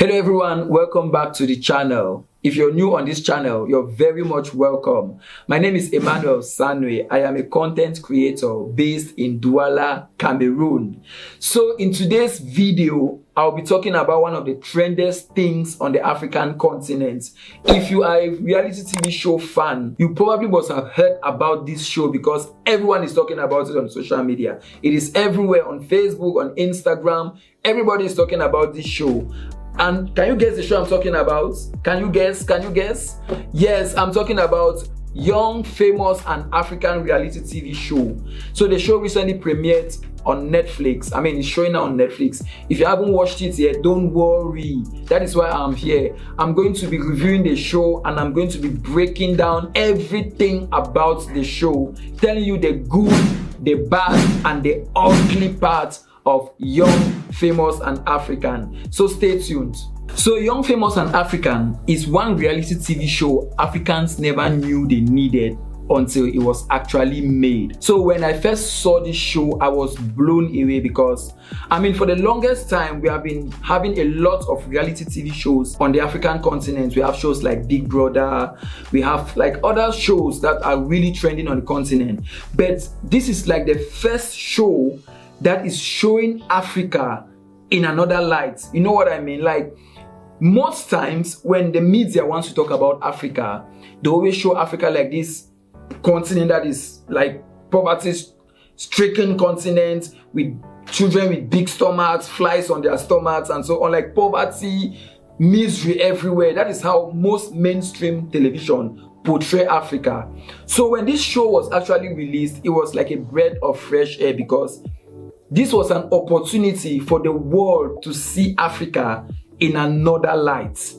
Hello everyone, welcome back to the channel. If you're new on this channel, you're very much welcome. My name is Emmanuel Nsanyui. I am a content creator based in Douala, Cameroon. So in today's video, I'll be talking about one of the trendiest things on the African continent. If you are a reality TV show fan, you probably must have heard about this show because everyone is talking about it on social media. It is everywhere on Facebook, on Instagram. Everybody is talking about this show. And can you guess the show I'm talking about? Can you guess? Yes, I'm talking about Young, Famous and African Reality TV Show. So the show recently premiered on Netflix. It's showing now on Netflix. If you haven't watched it yet, don't worry. That is why I'm here. I'm going to be reviewing the show and I'm going to be breaking down everything about the show, telling you the good, the bad and the ugly parts of Young, Famous and African. So stay tuned. So Young, Famous and African is one reality TV show Africans never knew they needed until it was actually made. So when I first saw this show, I was blown away because for the longest time we have been having a lot of reality TV shows on the African continent. We have shows like Big Brother, we have like other shows that are really trending on the continent. But this is like the first show that is showing Africa in another light. You know what I mean? Like most times when the media wants to talk about Africa, they always show Africa like this continent that is like poverty-stricken continent with children with big stomachs, flies on their stomachs and so on, like poverty, misery everywhere. That is how most mainstream television portray Africa. So when this show was actually released, it was like a breath of fresh air because this was an opportunity for the world to see Africa in another light.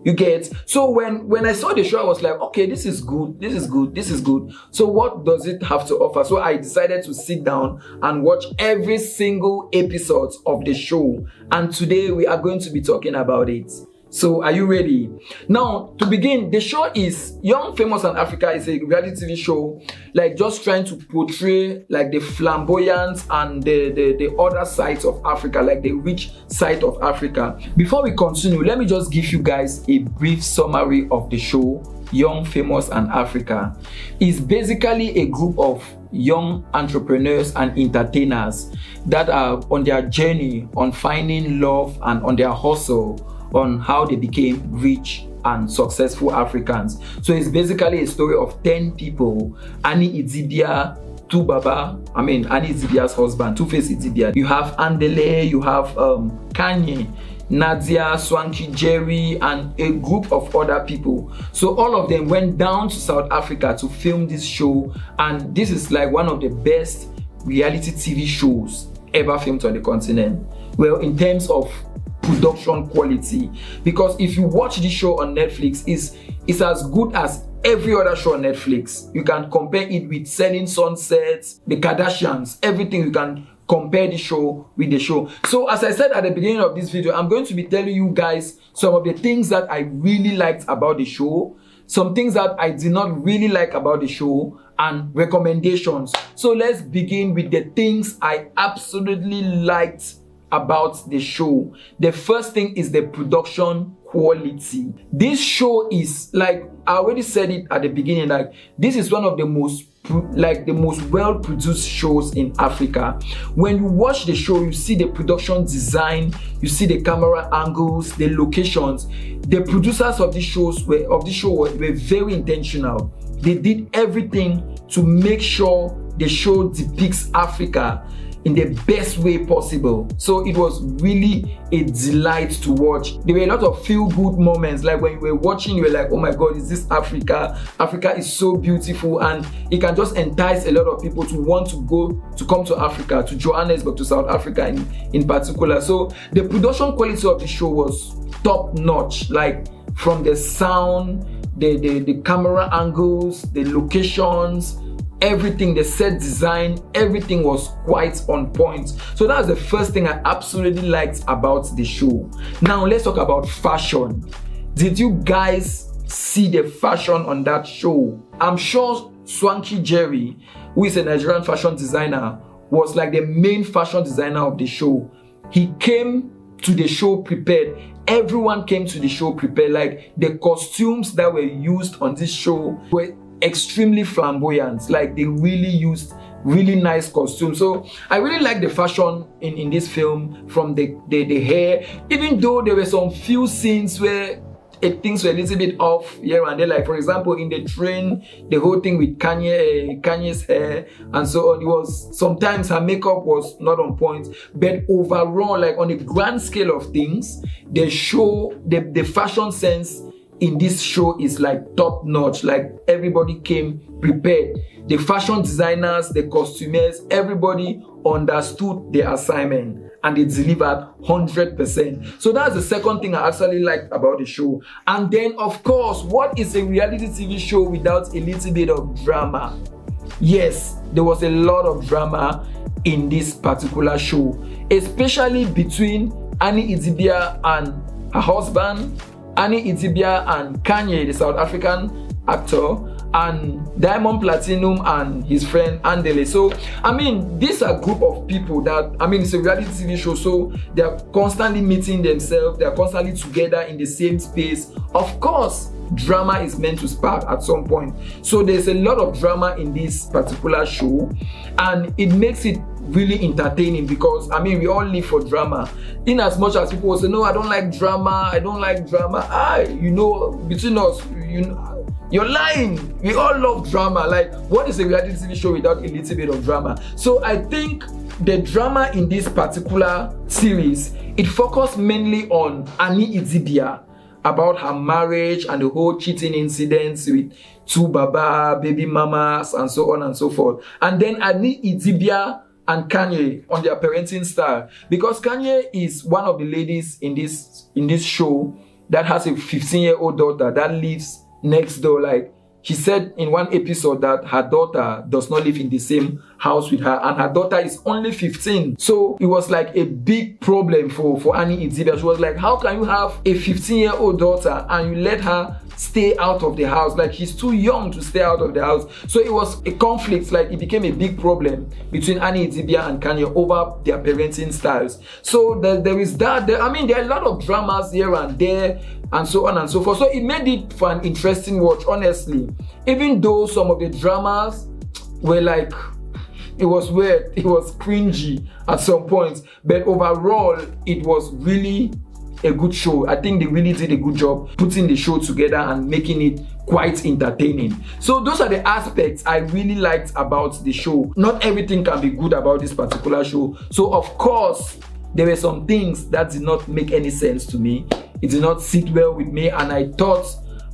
You get? So when I saw the show, I was like, okay, this is good. So what does it have to offer? So I decided to sit down and watch every single episode of the show. And today we are going to be talking about it. So are you ready? Now, to begin, the show is Young, Famous and Africa is a reality TV show, like just trying to portray like the flamboyance and the other sides of Africa, like the rich side of Africa. Before we continue, let me just give you guys a brief summary of the show, Young, Famous and Africa. It's basically a group of young entrepreneurs and entertainers that are on their journey on finding love and on their hustle on how they became rich and successful Africans. So it's basically a story of 10 people. Annie Idibia, Annie Idibia's husband, Two-Face Idibia. You have Andele, you have Kanye, Nadia, Swanky Jerry, and a group of other people. So all of them went down to South Africa to film this show, and this is like one of the best reality TV shows ever filmed on the continent. Well, in terms of production quality, because if you watch this show on Netflix, it's as good as every other show on Netflix. You can compare it with Selling Sunsets, The Kardashians, everything. You can compare the show with the show. So as I said at the beginning of this video, I'm going to be telling you guys some of the things that I really liked about the show, some things that I did not really like about the show, and recommendations. So let's begin with the things I absolutely liked about the show. The first thing is the production quality. This show is, like I already said it at the beginning, like this is one of the most well-produced shows in Africa. When you watch the show, you see the production design, you see the camera angles, the locations. The producers of this show were very intentional. They did everything to make sure the show depicts Africa in the best way possible. So it was really a delight to watch. There were a lot of feel-good moments, like when you were watching, you were like, oh my god, is this Africa? Africa is so beautiful, and it can just entice a lot of people to want to come to Africa, to Johannesburg, to South Africa in particular. So the production quality of the show was top notch, like from the sound, the camera angles, the locations, everything, the set design, everything was quite on point. So that's the first thing I absolutely liked about the show. Now let's talk about fashion. Did you guys see the fashion on that show? I'm sure Swanky Jerry, who is a Nigerian fashion designer, was like the main fashion designer of the show. He came to the show prepared. everyone came to the show prepared. Like the costumes that were used on this show were extremely flamboyant. Like they really used really nice costumes. So I really like the fashion in this film, from the hair, even though there were some few scenes where things were a little bit off here and there. Like for example, in the train, the whole thing with Kanye's hair and so on. It was sometimes her makeup was not on point, but overall, like on a grand scale of things, the show, the fashion sense in this show is like top notch. Like everybody came prepared. The fashion designers, the costumers, everybody understood their assignment and they delivered 100%. So that's the second thing I actually liked about the show. And then of course, what is a reality TV show without a little bit of drama? Yes, there was a lot of drama in this particular show, especially between Annie Idibia and her husband, Annie Idibia and Kanye, the South African actor, and Diamond Platinum and his friend Andele. So I mean, these are a group of people that, I mean, it's a reality TV show, so they are constantly meeting themselves, they are constantly together in the same space. Of course, drama is meant to spark at some point. So there's a lot of drama in this particular show, and it makes it really entertaining because I mean, we all live for drama. In as much as people will say, no, I don't like drama, you know, between us, you know, you're lying. We all love drama. Like, what is a reality TV show without a little bit of drama? So I think the drama in this particular series, it focused mainly on Annie Idibia, about her marriage and the whole cheating incidents with two baba, baby mamas, and so on and so forth. And then Annie Idibia and Kanye on their parenting style, because Kanye is one of the ladies in this show that has a 15-year-old daughter that lives next door. Like she said in one episode that her daughter does not live in the same house with her, and her daughter is only 15. So it was like a big problem for Annie Idibia. She was like, how can you have a 15-year-old daughter and you let her stay out of the house? Like, she's too young to stay out of the house. So it was a conflict. Like, it became a big problem between Annie Idibia and Kanye over their parenting styles. So there is that. I mean, there are a lot of dramas here and there and so on and so forth. So it made it for an interesting watch, honestly. Even though some of the dramas were like, it was weird, it was cringy at some points, but overall, it was really a good show. I think they really did a good job putting the show together and making it quite entertaining. So those are the aspects I really liked about the show. Not everything can be good about this particular show. So of course, there were some things that did not make any sense to me. It did not sit well with me, and I thought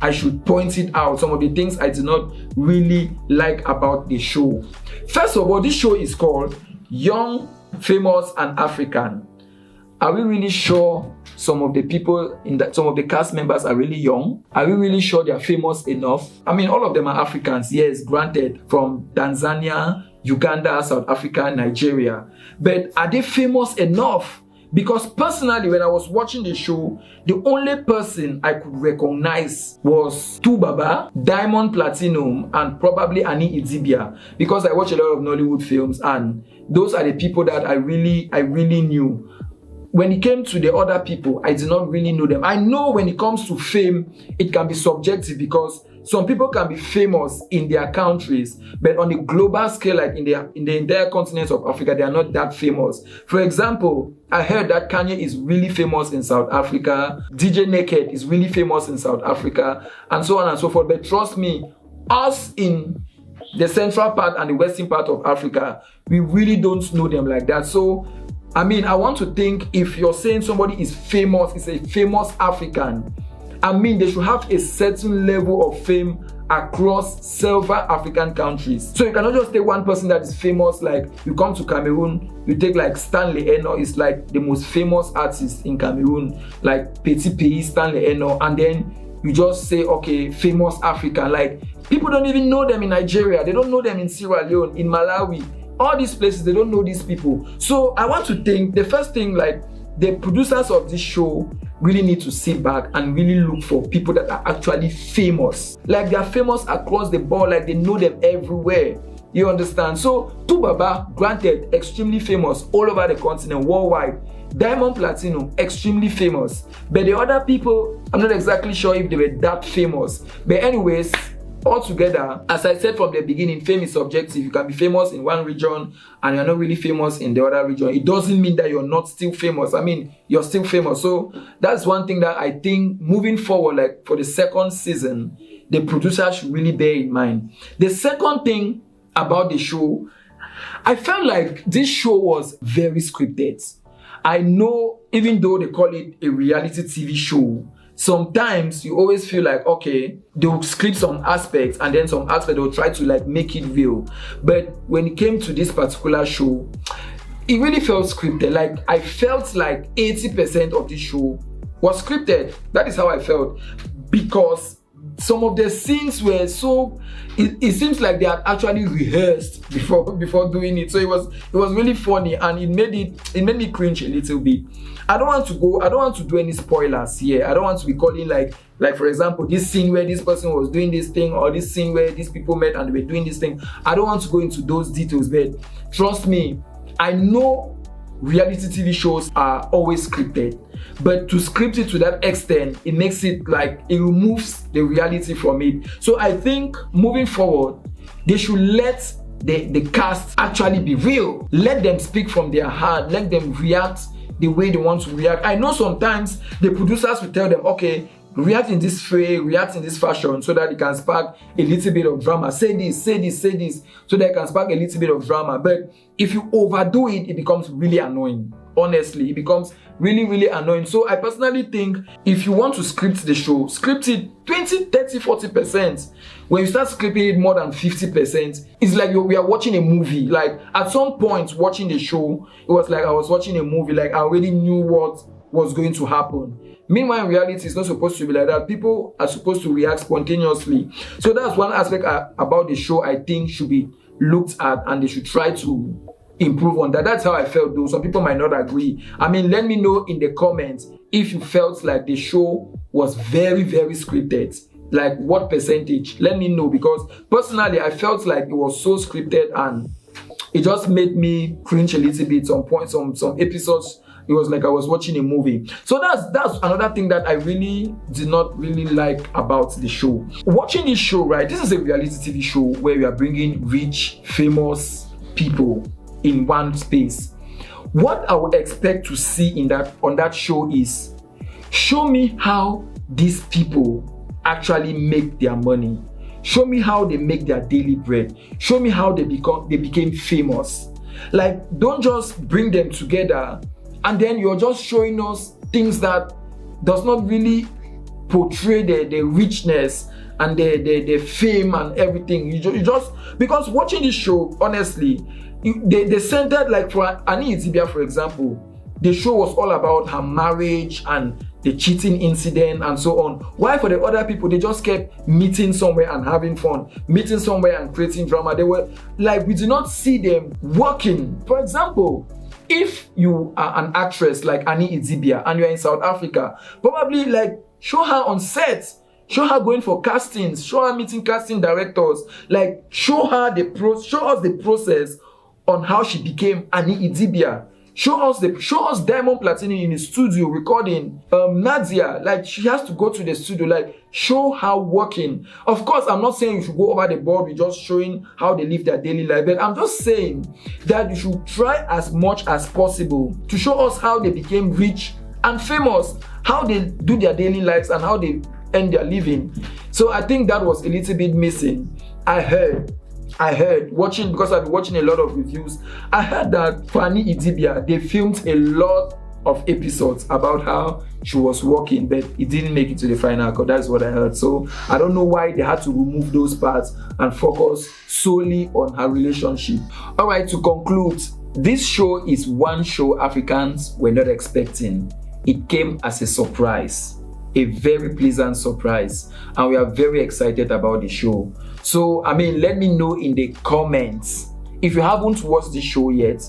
I should point it out. Some of the things I did not really like about the show. First of all, this show is called Young, Famous and African. Are we really sure some of the people some of the cast members are really young? Are we really sure they are famous enough? I mean, all of them are Africans, yes, granted, from Tanzania, Uganda, South Africa, Nigeria. But are they famous enough? Because personally, when I was watching the show, the only person I could recognize was Tu Baba, Diamond Platinum, and probably Annie Idibia. Because I watch a lot of Nollywood films, and those are the people that I really knew. When it came to the other people, I did not really know them. I know when it comes to fame, it can be subjective because some people can be famous in their countries, but on a global scale, like in the entire continent of Africa, they are not that famous. For example, I heard that Kanye is really famous in South Africa, DJ Naked is really famous in South Africa, and so on and so forth. But trust me, us in the central part and the western part of Africa, we really don't know them like that. So I mean, I want to think, if you're saying somebody is famous, is a famous African, I mean, they should have a certain level of fame across several African countries. So you cannot just take one person that is famous. Like, you come to Cameroon, you take like Stanley Eno, is like the most famous artist in Cameroon, like Petit Pays, Stanley Eno, and then you just say, okay, famous African. Like, people don't even know them in Nigeria, they don't know them in Sierra Leone, in Malawi. All these places, they don't know these people. So I want to think, the first thing, like, the producers of this show really need to sit back and really look for people that are actually famous. Like, they are famous across the board, like they know them everywhere. You understand? So Tu Baba, granted, extremely famous all over the continent, worldwide. Diamond Platinum, extremely famous. But the other people, I'm not exactly sure if they were that famous. But anyways, altogether, as I said from the beginning, fame is subjective. You can be famous in one region and you're not really famous in the other region. It doesn't mean that you're not still famous. I mean, you're still famous. So that's one thing that I think moving forward, like for the second season, the producer should really bear in mind. The second thing about the show, I felt like this show was very scripted. I know, even though they call it a reality TV show, sometimes you always feel like, okay, they'll script some aspects and then some aspects they'll try to like make it real. But when it came to this particular show, it really felt scripted. Like I felt like 80% of the show was scripted. That is how I felt, because some of the scenes were so, it seems like they had actually rehearsed before doing it. So it was really funny, and it made me cringe a little bit. I don't want to do any spoilers here. I don't want to be calling like for example, this scene where this person was doing this thing, or this scene where these people met and they were doing this thing. I don't want to go into those details, but trust me, I know reality TV shows are always scripted, but to script it to that extent, it makes it like it removes the reality from it. So I think moving forward, they should let the cast actually be real. Let them speak from their heart. Let them react the way they want to react. I know sometimes the producers will tell them, okay, react in this way, react in this fashion, so that it can spark a little bit of drama. Say this, so that it can spark a little bit of drama. But if you overdo it, it becomes really annoying. Honestly, it becomes really, really annoying. So I personally think if you want to script the show, script it 20, 30, 40%. When you start scripting it more than 50%, it's like we are watching a movie. Like at some point watching the show, it was like I was watching a movie. Like I already knew what was going to happen. Meanwhile, in reality, it's not supposed to be like that. People are supposed to react spontaneously. So that's one aspect about the show I think should be looked at, and they should try to improve on that. That's how I felt, though. Some people might not agree. I mean, let me know in the comments if you felt like the show was very, very scripted. Like what percentage? Let me know, because personally, I felt like it was so scripted and it just made me cringe a little bit. Some points, some episodes, it was like I was watching a movie. So that's another thing that I really did not really like about the show. Watching this show, right? This is a reality TV show where we are bringing rich, famous people in one space. What I would expect to see on that show is, show me how these people actually make their money. Show me how they make their daily bread. Show me how they became famous. Like, don't just bring them together and then you're just showing us things that does not really portray the richness and the fame and everything. You just because watching this show, honestly, they centered, like for Annie Idibia, for example, the show was all about her marriage and the cheating incident and so on. While for the other people, they just kept meeting somewhere and having fun, meeting somewhere and creating drama. They were like, we do not see them working. For example, if you are an actress like Annie Idibia and you're in South Africa, probably like show her on set, show her going for castings, show her meeting casting directors, like show us the process on how she became Annie Idibia. Show us Diamond Platinum in the studio recording. Nadia, like she has to go to the studio, like show her working. Of course, I'm not saying you should go over the board with just showing how they live their daily life, but I'm just saying that you should try as much as possible to show us how they became rich and famous, how they do their daily lives and how they earn their living. So I think that was a little bit missing. I heard watching, because I've been watching a lot of reviews, I heard that for Annie Idibia, they filmed a lot of episodes about how she was working, but it didn't make it to the final cut. That's what I heard. So I don't know why they had to remove those parts and focus solely on her relationship. All right, to conclude, this show is one show Africans were not expecting. It came as a surprise, a very pleasant surprise, and we are very excited about the show. So, I mean, let me know in the comments. If you haven't watched the show yet,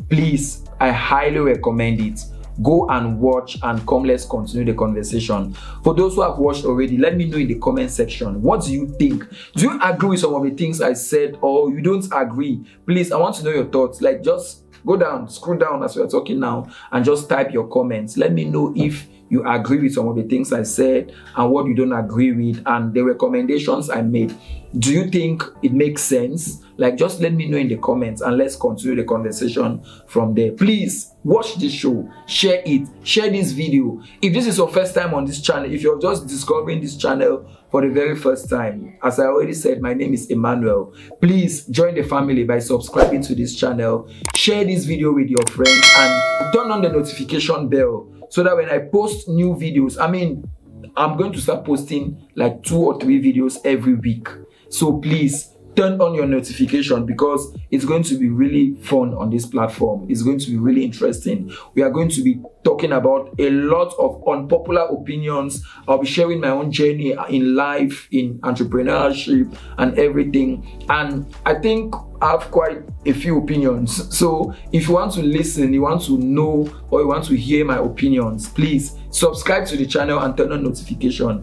please, I highly recommend it. Go and watch and come, let's continue the conversation. For those who have watched already, let me know in the comment section. What do you think? Do you agree with some of the things I said, or you don't agree? Please, I want to know your thoughts. Like, just Go down, scroll down as we are talking now, and just type your comments. Let me know if you agree with some of the things I said and what you don't agree with, and the recommendations I made. Do you think it makes sense? Like, just let me know in the comments and let's continue the conversation from there. Please watch this show, share it, share this video. If this is your first time on this channel, if you're just discovering this channel for the very first time, as I already said, my name is Emmanuel. Please join the family by subscribing to this channel, share this video with your friends, and turn on the notification bell so that when I post new videos, I'm going to start posting like 2 or 3 videos every week. So please turn on your notification, because it's going to be really fun on this platform. It's going to be really interesting. We are going to be talking about a lot of unpopular opinions. I'll be sharing my own journey in life, in entrepreneurship and everything. And I think I have quite a few opinions. So if you want to listen, you want to know, or you want to hear my opinions, please subscribe to the channel and turn on notification.